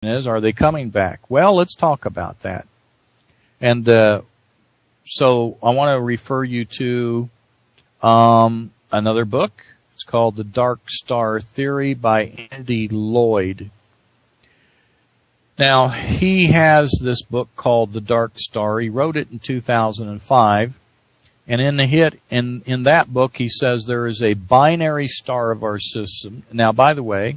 is, are they coming back? Well, let's talk about that. And so I want to refer you to another book. It's called The Dark Star Theory by Andy Lloyd. Now, he has this book called The Dark Star. He wrote it in 2005. And in that book, he says there is a binary star of our system. Now, by the way,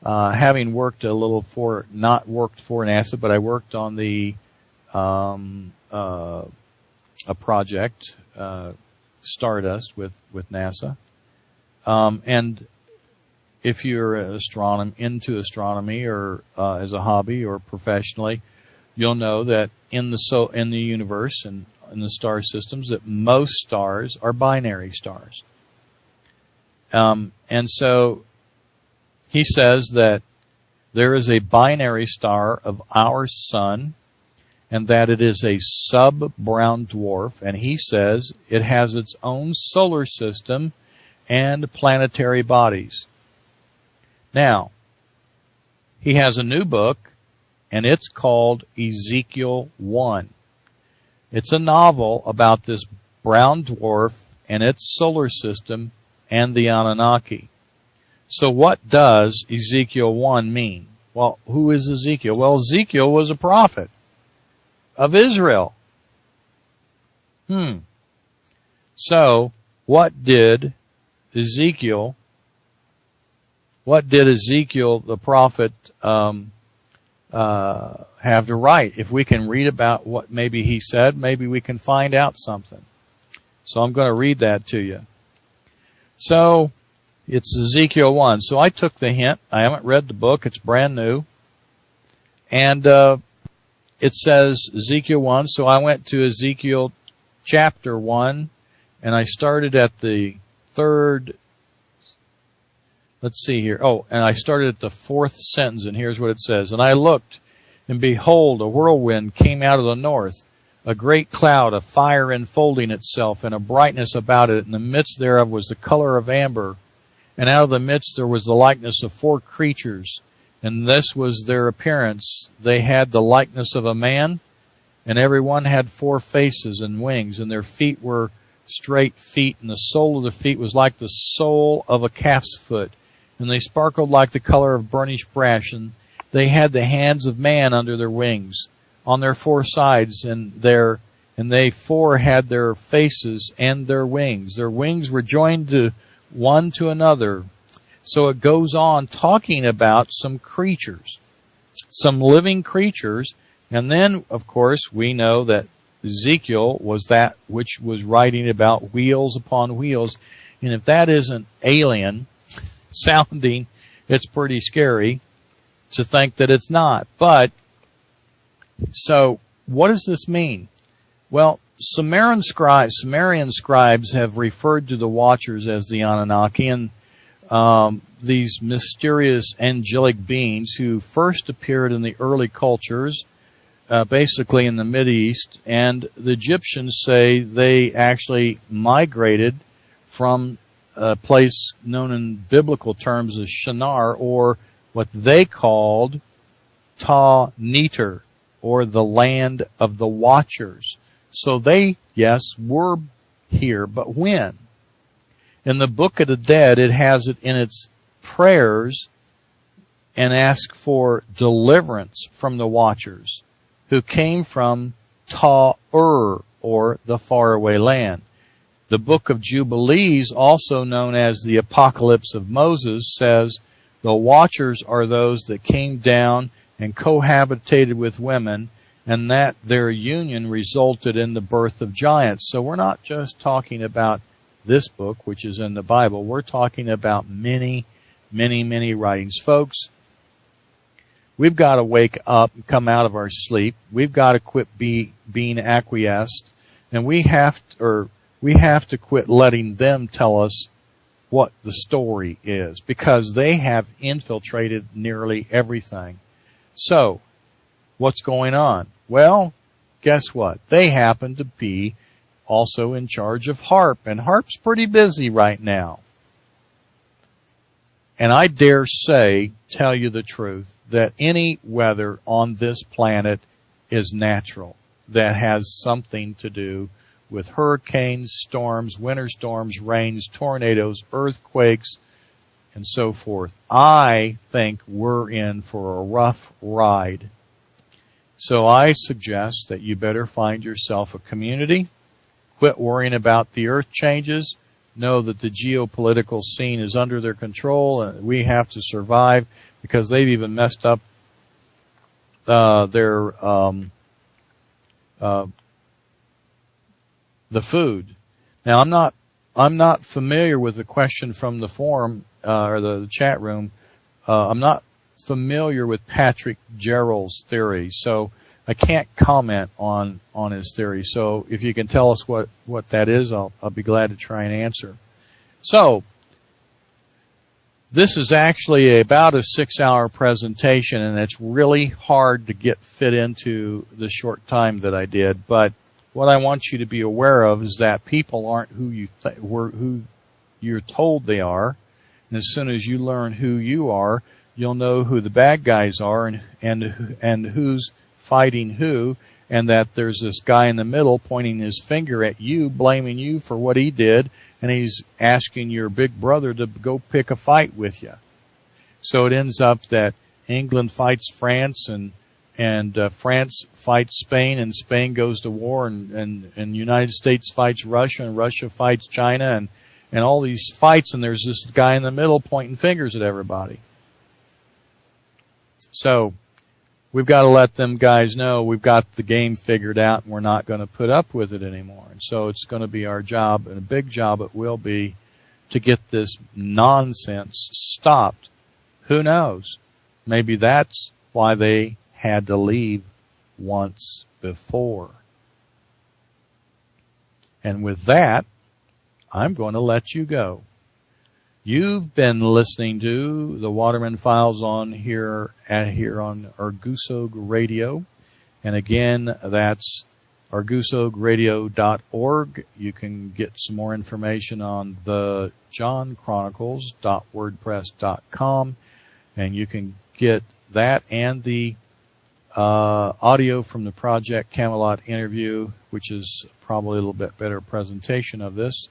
having worked not worked for NASA, but I worked on the a project, Stardust with NASA. And if you're into astronomy or as a hobby or professionally, you'll know that in the universe and in the star systems that most stars are binary stars. And so he says that there is a binary star of our sun and that it is a sub-brown dwarf, and he says it has its own solar system and planetary bodies. Now, he has a new book, and it's called Ezekiel 1. It's a novel about this brown dwarf and its solar system and the Anunnaki. So what does Ezekiel 1 mean? Well, who is Ezekiel? Well, Ezekiel was a prophet of Israel. So what did Ezekiel the prophet have to write? If we can read about what maybe he said, maybe we can find out something. So I'm going to read that to you. So it's Ezekiel 1. So I took the hint. I haven't read the book. It's brand new. And it says Ezekiel 1. So I went to Ezekiel chapter 1, and I started at the third. Let's see here. And I started at the fourth sentence, and here's what it says. And I looked, and behold, a whirlwind came out of the north, a great cloud, a fire enfolding itself, and a brightness about it. In the midst thereof was the color of amber, and out of the midst there was the likeness of 4 creatures, and this was their appearance. They had the likeness of a man, and every one had 4 faces and wings, and their feet were straight feet, and the sole of the feet was like the sole of a calf's foot, and they sparkled like the color of burnished brass, and they had the hands of man under their wings, on their 4 sides, and they 4 had their faces and their wings. Their wings were joined to one to another. So it goes on talking about some creatures, some living creatures, and then, of course, we know that Ezekiel was that which was writing about wheels upon wheels, and if that isn't alien sounding, it's pretty scary to think that it's not. But, so, what does this mean? Well, Sumerian scribes have referred to the Watchers as the Anunnaki, and these mysterious angelic beings who first appeared in the early cultures, basically in the Mideast, and the Egyptians say they actually migrated from a place known in biblical terms as Shinar, or what they called Ta-Neter, or the land of the Watchers. So they, yes, were here, but when? In the Book of the Dead, it has it in its prayers and asks for deliverance from the Watchers, who came from Ta-Ur, or the faraway land. The Book of Jubilees, also known as the Apocalypse of Moses, says the Watchers are those that came down and cohabitated with women, and that their union resulted in the birth of giants. So we're not just talking about this book, which is in the Bible. We're talking about many, many, many writings. Folks, we've got to wake up and come out of our sleep. We've got to quit being acquiesced, and we have to quit letting them tell us what the story is, because they have infiltrated nearly everything. So, what's going on? Well, guess what? They happen to be also in charge of HARP, and HARP's pretty busy right now. And I dare say, tell you the truth, that any weather on this planet is natural, that has something to do with hurricanes, storms, winter storms, rains, tornadoes, earthquakes, and so forth. I think we're in for a rough ride. So I suggest that you better find yourself a community, quit worrying about the earth changes, know that the geopolitical scene is under their control and we have to survive, because they've even messed up the food. Now I'm not familiar with the question from the forum or the chat room. I'm not familiar with Patrick Gerald's theory, so I can't comment on his theory. So if you can tell us what that is, I'll be glad to try and answer. So this is actually about a 6-hour presentation, and it's really hard to fit into the short time that I did. But what I want you to be aware of is that people aren't who you're told they are. And as soon as you learn who you are, you'll know who the bad guys are and who's fighting who, and that there's this guy in the middle pointing his finger at you, blaming you for what he did, and he's asking your big brother to go pick a fight with you. So it ends up that England fights France, and France fights Spain, and Spain goes to war, and United States fights Russia, and Russia fights China, and all these fights, and there's this guy in the middle pointing fingers at everybody. So we've got to let them guys know we've got the game figured out, and we're not going to put up with it anymore. And so it's going to be our job, and a big job it will be, to get this nonsense stopped. Who knows? Maybe that's why they had to leave once before. And with that, I'm going to let you go. You've been listening to the Waterman Files on here on ArgusoogRadio. And again, that's ArgusoogRadio.org. You can get some more information on the johnchronicles.wordpress.com. And you can get that and the audio from the Project Camelot interview, which is probably a little bit better presentation of this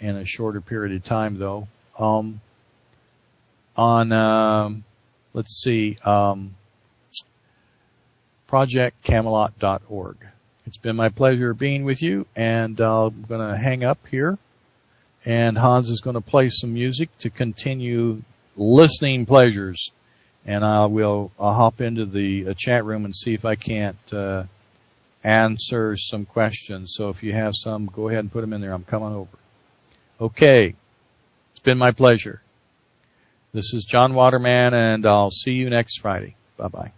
in a shorter period of time, though. projectcamelot.org. It's been my pleasure being with you, and I'm going to hang up here, and Hans is going to play some music to continue listening pleasures, and I'll hop into the chat room and see if I can't answer some questions. So if you have some, go ahead and put them in there. I'm coming over. Okay. It's been my pleasure. This is John Waterman, and I'll see you next Friday. Bye-bye.